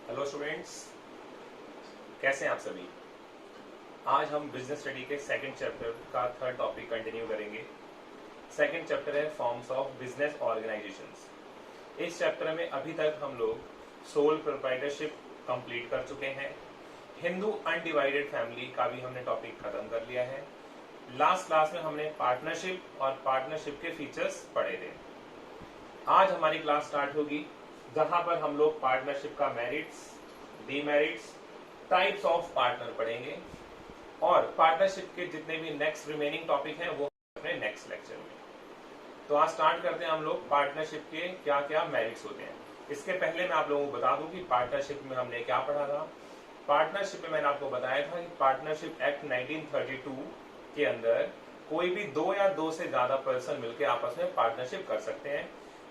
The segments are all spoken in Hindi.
हेलो स्टूडेंट्स, कैसे हैं आप सभी। आज हम बिजनेस स्टडी के सेकंड चैप्टर का थर्ड टॉपिक कंटिन्यू करेंगे। सेकंड चैप्टर है फॉर्म्स ऑफ बिजनेस ऑर्गेनाइजेशंस। इस चैप्टर में अभी तक हम लोग सोल प्रोप्राइटरशिप कंप्लीट कर चुके हैं। हिंदू अनडिवाइडेड फैमिली का भी हमने टॉपिक खत्म कर लिया है। लास्ट क्लास में हमने पार्टनरशिप और पार्टनरशिप के फीचर्स पढ़े थे। आज हमारी क्लास स्टार्ट होगी जहां पर हम लोग पार्टनरशिप का merits, demerits, types of partner पढ़ेंगे और पार्टनरशिप के जितने भी नेक्स्ट रिमेनिंग टॉपिक हैं वो अपने नेक्स्ट लेक्चर में। तो आज स्टार्ट करते हैं हम लोग पार्टनरशिप के क्या क्या मेरिट्स होते हैं। इसके पहले मैं आप लोगों को बता दूं कि पार्टनरशिप में हमने क्या पढ़ा था। पार्टनरशिप में मैंने आपको बताया था कि पार्टनरशिप एक्ट 1932 के अंदर कोई भी दो या दो से ज्यादा पर्सन मिलकर आपस में पार्टनरशिप कर सकते हैं,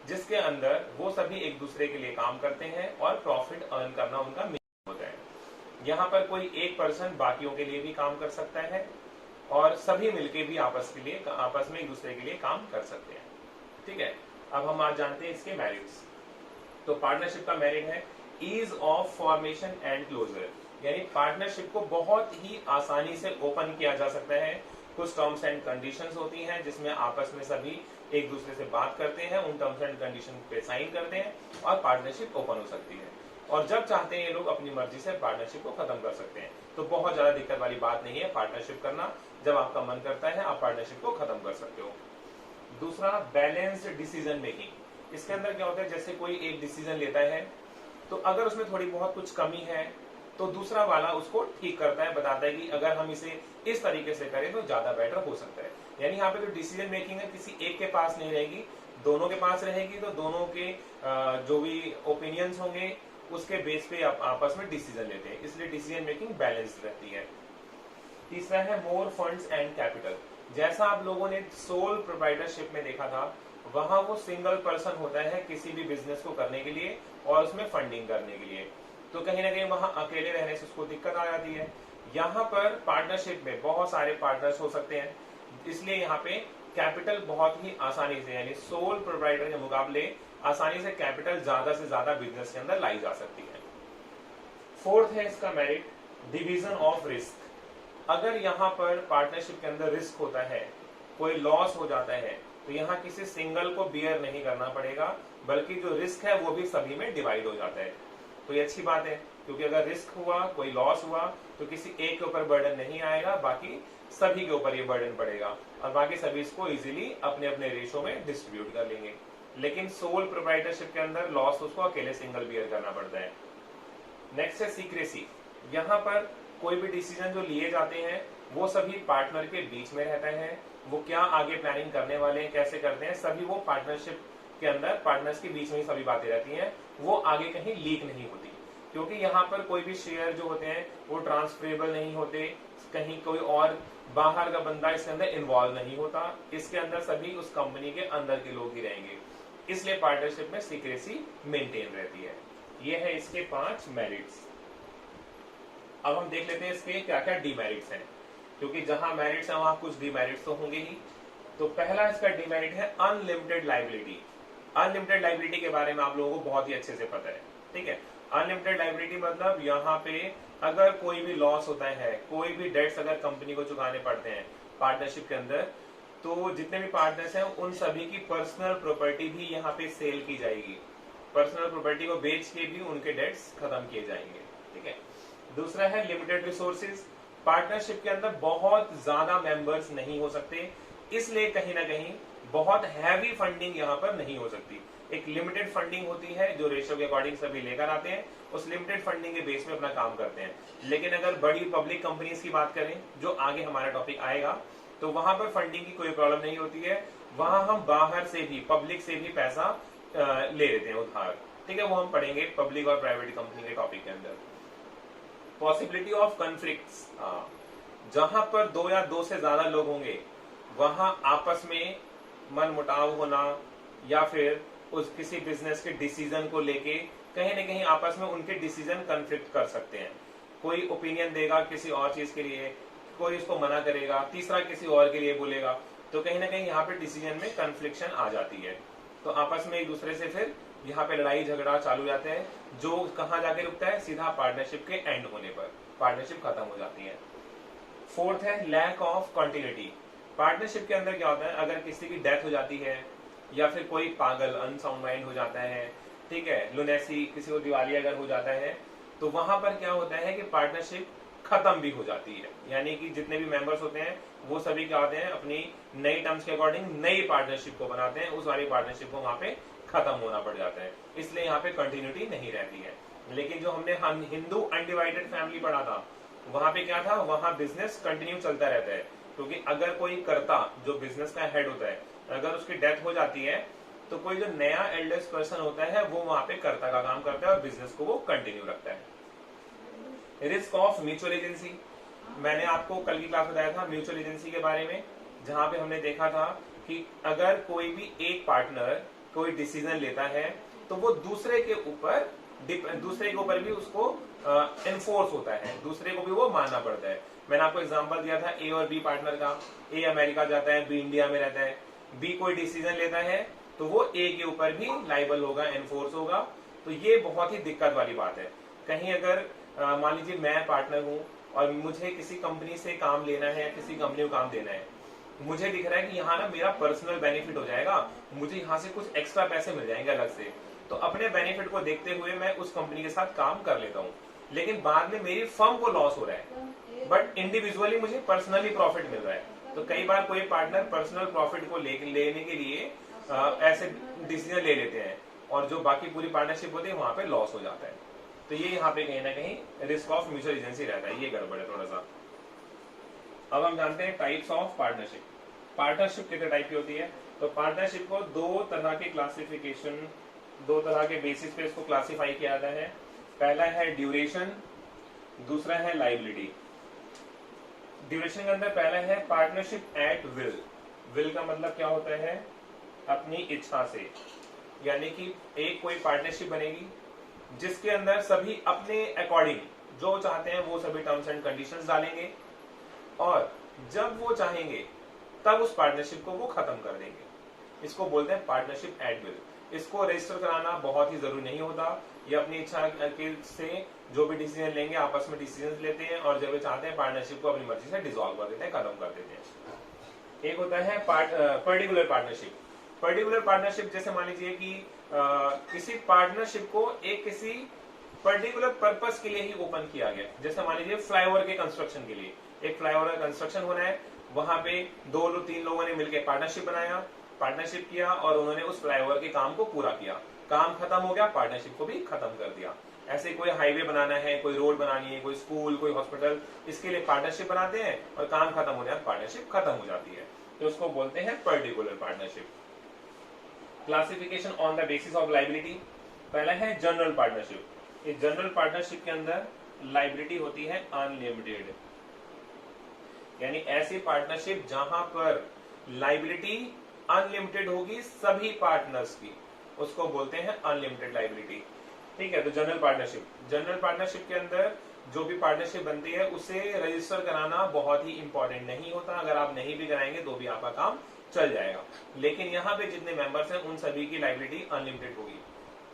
जिसके अंदर वो सभी एक दूसरे के लिए काम करते हैं और प्रॉफिट अर्न करना उनका मेन होता है। यहाँ पर कोई एक पर्सन बाकियों के लिए भी काम कर सकता है और सभी मिलके भी आपस में एक दूसरे के लिए काम कर सकते हैं। ठीक है, अब हम आज जानते हैं इसके मेरिट्स। तो पार्टनरशिप का मेरिट है ease of formation and closure, यानी पार्टनरशिप को बहुत ही आसानी से ओपन किया जा सकता है। कुछ टर्म्स एंड कंडीशंस होती हैं जिसमें आपस में सभी एक दूसरे से बात करते हैं, उन टर्म्स एंड कंडीशन पे साइन करते हैं और पार्टनरशिप ओपन हो सकती है। और जब चाहते हैं ये लोग अपनी मर्जी से पार्टनरशिप को खत्म कर सकते हैं। तो बहुत ज्यादा दिक्कत वाली बात नहीं है पार्टनरशिप करना। जब आपका मन करता है आप पार्टनरशिप को खत्म कर सकते हो। दूसरा, बैलेंस्ड डिसीजन मेकिंग। इसके अंदर क्या होता है, जैसे कोई एक डिसीजन लेता है तो अगर उसमें थोड़ी बहुत कुछ कमी है तो दूसरा वाला उसको ठीक करता है, बताता है कि अगर हम इसे इस तरीके से करें तो ज्यादा बेटर हो सकता है। यानी यहाँ पे जो डिसीजन मेकिंग है किसी एक के पास नहीं रहेगी, दोनों के पास रहेगी। तो दोनों के जो भी ओपिनियंस होंगे उसके बेस पे आप आपस में डिसीजन लेते हैं, इसलिए डिसीजन मेकिंग बैलेंस्ड रहती है। तीसरा है मोर फंड्स एंड कैपिटल। जैसा आप लोगों ने सोल प्रोप्राइटरशिप में देखा था, वहां वो सिंगल पर्सन होता है किसी भी बिजनेस को करने के लिए और उसमें फंडिंग करने के लिए। तो कहीं ना कहीं वहां अकेले रहने से उसको दिक्कत आ जाती है। यहाँ पर पार्टनरशिप में बहुत सारे पार्टनर्स हो सकते हैं, इसलिए यहाँ पे कैपिटल बहुत ही आसानी से, यानी सोल प्रोप्राइटर के मुकाबले आसानी से कैपिटल ज्यादा से ज्यादा बिजनेस के अंदर लाई जा सकती है। फोर्थ है इसका मेरिट डिवीजन ऑफ रिस्क। अगर यहाँ पर पार्टनरशिप के अंदर रिस्क होता है, कोई लॉस हो जाता है, तो यहाँ किसी सिंगल को बियर नहीं करना पड़ेगा, बल्कि जो रिस्क है वो भी सभी में डिवाइड हो जाता है। तो ये अच्छी बात है, क्योंकि अगर रिस्क हुआ, कोई लॉस हुआ, तो किसी एक के ऊपर बर्डन नहीं आएगा, बाकी सभी के ऊपर ये बर्डन पड़ेगा और बाकी सभी इसको इजीली अपने अपने रेशो में डिस्ट्रीब्यूट कर लेंगे। लेकिन सोल प्रोप्राइटरशिप के अंदर लॉस उसको अकेले सिंगल बियर करना पड़ता है। नेक्स्ट है सीक्रेसी। यहाँ पर कोई भी डिसीजन जो लिए जाते हैं वो सभी पार्टनर के बीच में रहता है। वो क्या आगे प्लानिंग करने वाले हैं, कैसे करते हैं, सभी वो पार्टनरशिप के अंदर पार्टनर्स के बीच में ही सभी बातें रहती हैं, वो आगे कहीं लीक नहीं होती। क्योंकि यहाँ पर कोई भी शेयर जो होते हैं वो ट्रांसफरेबल नहीं होते, कहीं कोई और बाहर का बंदा इसके अंदर इन्वॉल्व नहीं होता, इसके अंदर सभी उस कंपनी के अंदर के लोग ही रहेंगे, इसलिए पार्टनरशिप में सीक्रेसी मेंटेन रहती है। ये है इसके 5 मेरिट्स। अब हम देख लेते हैं इसके क्या क्या डीमेरिट्स हैं, क्योंकि जहां मेरिट्स है वहां कुछ डीमेरिट्स तो होंगे ही। तो पहला इसका डीमेरिट है अनलिमिटेड लाइबिलिटी। अनलिमिटेड लाइबिलिटी के बारे में आप लोगों को बहुत ही अच्छे से पता है, ठीक है। अनलिमिटेड लाइबिलिटी मतलब यहाँ पे अगर कोई भी लॉस होता है, कोई भी डेट्स अगर कंपनी को चुकाने पड़ते हैं पार्टनरशिप के अंदर, तो जितने भी पार्टनर्स हैं उन सभी की पर्सनल प्रॉपर्टी भी यहाँ पे सेल की जाएगी। पर्सनल प्रॉपर्टी को बेच के भी उनके डेट्स खत्म किए जाएंगे, ठीक है। दूसरा है लिमिटेड रिसोर्सेज। पार्टनरशिप के अंदर बहुत ज्यादा मेंबर्स नहीं हो सकते, इसलिए कहीं ना कहीं बहुत हैवी फंडिंग यहाँ पर नहीं हो सकती। एक लिमिटेड फंडिंग होती है जो रेशियो के अकॉर्डिंग सभी लेकर आते हैं, उस लिमिटेड फंडिंग के बेस में अपना काम करते हैं। लेकिन अगर बड़ी पब्लिक कंपनीज की बात करें, जो आगे हमारा टॉपिक आएगा, तो वहां पर फंडिंग की कोई प्रॉब्लम नहीं होती है। वहां हम बाहर से भी, पब्लिक से भी पैसा ले लेते हैं उधार, ठीक है। वो हम पढ़ेंगे पब्लिक और प्राइवेट कंपनी के टॉपिक के अंदर। पॉसिबिलिटी ऑफ कॉन्फ्लिक्ट्स, जहां पर दो या दो से ज्यादा लोग होंगे वहां आपस में मन मुटाव होना या फिर उस किसी बिजनेस के डिसीजन को लेके कहीं ना कहीं आपस में उनके डिसीजन कन्फ्लिक्ट कर सकते हैं। कोई ओपिनियन देगा किसी और चीज के लिए, कोई उसको मना करेगा, तीसरा किसी और के लिए बोलेगा, तो कहीं ना कहीं यहाँ पे डिसीजन में कन्फ्लिक्शन आ जाती है। तो तो आपस में एक दूसरे से फिर यहाँ पे लड़ाई झगड़ा चालू हो जाते हैं, जो कहाँ जाके रुकता है, सीधा पार्टनरशिप के एंड होने पर पार्टनरशिप खत्म हो जाती है। फोर्थ है लैक ऑफ कंटिन्यूटी। पार्टनरशिप के अंदर क्या होता है, अगर किसी की डेथ हो जाती है या फिर कोई पागल अनसाउंड माइंड हो जाता है, ठीक है, लुनेसी, किसी को दिवालिया अगर हो जाता है, तो वहां पर क्या होता है कि पार्टनरशिप खत्म भी हो जाती है। यानी कि जितने भी मेंबर्स होते हैं वो सभी क्या होते हैं, अपनी नई टर्म्स के अकॉर्डिंग नई पार्टनरशिप को बनाते हैं, उस वाली पार्टनरशिप को वहां पे खत्म होना पड़ जाता है, इसलिए यहाँ पे कंटिन्यूटी नहीं रहती है। लेकिन जो हमने हिंदू अनडिवाइडेड फैमिली पढ़ा था, वहां पे क्या था, वहां बिजनेस कंटिन्यू चलता रहता है, क्योंकि अगर कोई कर्ता जो बिजनेस का हेड होता है, अगर उसकी डेथ हो जाती है तो कोई जो नया एल्डेस्ट पर्सन होता है वो वहां पे कर्ता का काम करता है और बिजनेस को वो कंटिन्यू रखता है। रिस्क ऑफ म्यूचुअल एजेंसी, मैंने आपको कल की क्लास बताया था म्यूचुअल एजेंसी के बारे में, जहां पे हमने देखा था कि अगर कोई भी एक पार्टनर कोई डिसीजन लेता है तो वो दूसरे के ऊपर भी उसको एनफोर्स होता है, दूसरे को भी वो मानना पड़ता है। मैंने आपको एग्जांपल दिया था ए और बी पार्टनर का, ए अमेरिका जाता है, बी इंडिया में रहता है, बी कोई डिसीजन लेता है तो वो ए के ऊपर भी लाइबल होगा, एनफोर्स होगा। तो ये बहुत ही दिक्कत वाली बात है। कहीं अगर मान लीजिए मैं पार्टनर हूं और मुझे किसी कंपनी से काम लेना है या किसी कंपनी को काम देना है, मुझे दिख रहा है कि यहाँ ना मेरा पर्सनल बेनिफिट हो जाएगा, मुझे यहाँ से कुछ एक्स्ट्रा पैसे मिल जाएंगे अलग से, तो अपने बेनिफिट को देखते हुए मैं उस कंपनी के साथ काम कर लेता हूँ। लेकिन बाद में मेरी फर्म को लॉस हो रहा है, बट इंडिविजुअली मुझे पर्सनली प्रॉफिट मिल रहा है। तो कई बार कोई पार्टनर पर्सनल प्रॉफिट को लेने के लिए ऐसे डिसीजन ले लेते हैं और जो बाकी पूरी पार्टनरशिप होती है वहां पे लॉस हो जाता है। तो ये यहाँ पे कहीं ना कहीं रिस्क ऑफ म्यूचुअल एजेंसी रहता है, ये गड़बड़ है थोड़ा सा। अब हम जानते हैं टाइप्स ऑफ पार्टनरशिप। पार्टनरशिप कितने टाइप की होती है, तो पार्टनरशिप को दो तरह के क्लासिफिकेशन, दो तरह के बेसिस पे इसको क्लासिफाई किया जाता है। पहला है ड्यूरेशन, दूसरा है लाइबिलिटी। ड्यूरेशन के अंदर पहला है पार्टनरशिप एट विल। विल का मतलब क्या होता है, अपनी इच्छा से, यानी कि एक कोई पार्टनरशिप बनेगी जिसके अंदर सभी अपने अकॉर्डिंग जो चाहते हैं वो सभी टर्म्स एंड कंडीशंस डालेंगे और जब वो चाहेंगे तब उस पार्टनरशिप को वो खत्म कर देंगे। इसको बोलते हैं पार्टनरशिप एट विल। इसको रजिस्टर कराना बहुत ही जरूरी नहीं होता, ये अपनी इच्छा से जो भी डिसीजन लेंगे आपस में डिसीजन लेते हैं और जब वे चाहते हैं पार्टनरशिप को अपनी मर्जी से डिसॉल्व कर देते हैं, खत्म कर देते हैं। एक होता है पर्टिकुलर पार्टनरशिप। पर्टिकुलर पार्टनरशिप जैसे मान लीजिए कि किसी पार्टनरशिप को एक किसी पर्टिकुलर पर्पस के लिए ही ओपन किया गया। जैसे मान लीजिए फ्लाईओवर के कंस्ट्रक्शन के लिए, एक फ्लाईओवर का कंस्ट्रक्शन होना है, वहां पे 2-3 लोगों ने मिलकर पार्टनरशिप बनाया, पार्टनरशिप किया और उन्होंने उस फ्लाईओवर के काम को पूरा किया, काम खत्म हो गया, पार्टनरशिप को भी खत्म कर दिया। ऐसे कोई हाईवे बनाना है, कोई रोड बनानी है, कोई स्कूल, कोई हॉस्पिटल, इसके लिए पार्टनरशिप बनाते हैं और काम खत्म हो जाए, पार्टनरशिप खत्म हो जाती है, तो उसको बोलते हैं particular partnership. Classification on the basis of liability. पहला है जनरल पार्टनरशिप। इस जनरल पार्टनरशिप के अंदर लाइबिलिटी होती है अनलिमिटेड, यानी ऐसी पार्टनरशिप जहां पर लाइबिलिटी अनलिमिटेड होगी सभी पार्टनर्स की, उसको बोलते हैं अनलिमिटेड लाइबिलिटी। ठीक है, तो जनरल पार्टनरशिप के अंदर जो भी पार्टनरशिप बनती है उसे रजिस्टर कराना बहुत ही इंपॉर्टेंट नहीं होता, अगर आप नहीं भी कराएंगे तो भी आपका काम चल जाएगा। लेकिन यहाँ पे जितने मेंबर्स हैं उन सभी की लाइबिलिटी अनलिमिटेड होगी।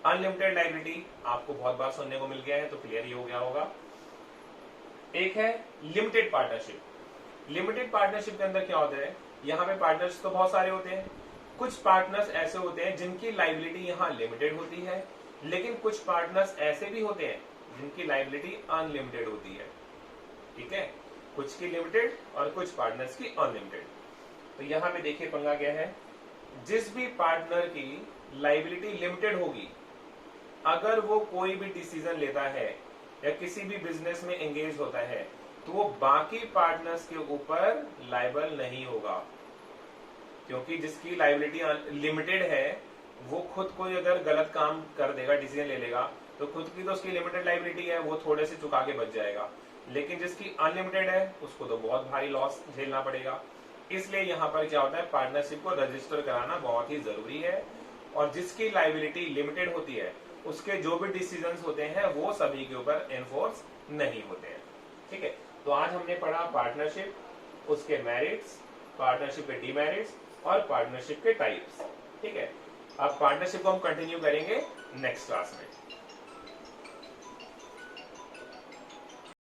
अनलिमिटेड लाइबिलिटी आपको बहुत बार सुनने को मिल गया है, तो क्लियर ही हो गया होगा। एक है लिमिटेड पार्टनरशिप। लिमिटेड पार्टनरशिप के अंदर क्या होता है, यहाँ पे पार्टनर्स तो बहुत सारे होते हैं, कुछ पार्टनर्स ऐसे होते हैं जिनकी लाइबिलिटी यहाँ लिमिटेड होती है, लेकिन कुछ पार्टनर्स ऐसे भी होते हैं जिनकी लाइबिलिटी अनलिमिटेड होती है। ठीक है, कुछ की लिमिटेड और कुछ पार्टनर्स की अनलिमिटेड। तो यहाँ पे देखिए पंगा क्या है, जिस भी पार्टनर की लाइबिलिटी लिमिटेड होगी, अगर वो कोई भी डिसीजन लेता है या किसी भी बिजनेस में एंगेज होता है तो वो बाकी पार्टनर्स के ऊपर लाइबल नहीं होगा, क्योंकि जिसकी लाइबिलिटी लिमिटेड है वो खुद कोई अगर गलत काम कर देगा, डिसीजन ले लेगा, तो खुद की तो उसकी लिमिटेड लाइबिलिटी है, वो थोड़े से चुका के बच जाएगा। लेकिन जिसकी अनलिमिटेड है उसको तो बहुत भारी लॉस झेलना पड़ेगा। इसलिए यहाँ पर क्या होता है, पार्टनरशिप को रजिस्टर कराना बहुत ही जरूरी है, और जिसकी लाइबिलिटी लिमिटेड होती है उसके जो भी डिसीजंस होते हैं वो सभी के ऊपर एनफोर्स नहीं होते हैं। ठीक है, तो आज हमने पढ़ा पार्टनरशिप, उसके मेरिट्स, पार्टनरशिप के डिमेरिट्स और पार्टनरशिप के टाइप्स। ठीक है, अब पार्टनरशिप को हम कंटिन्यू करेंगे नेक्स्ट क्लास में।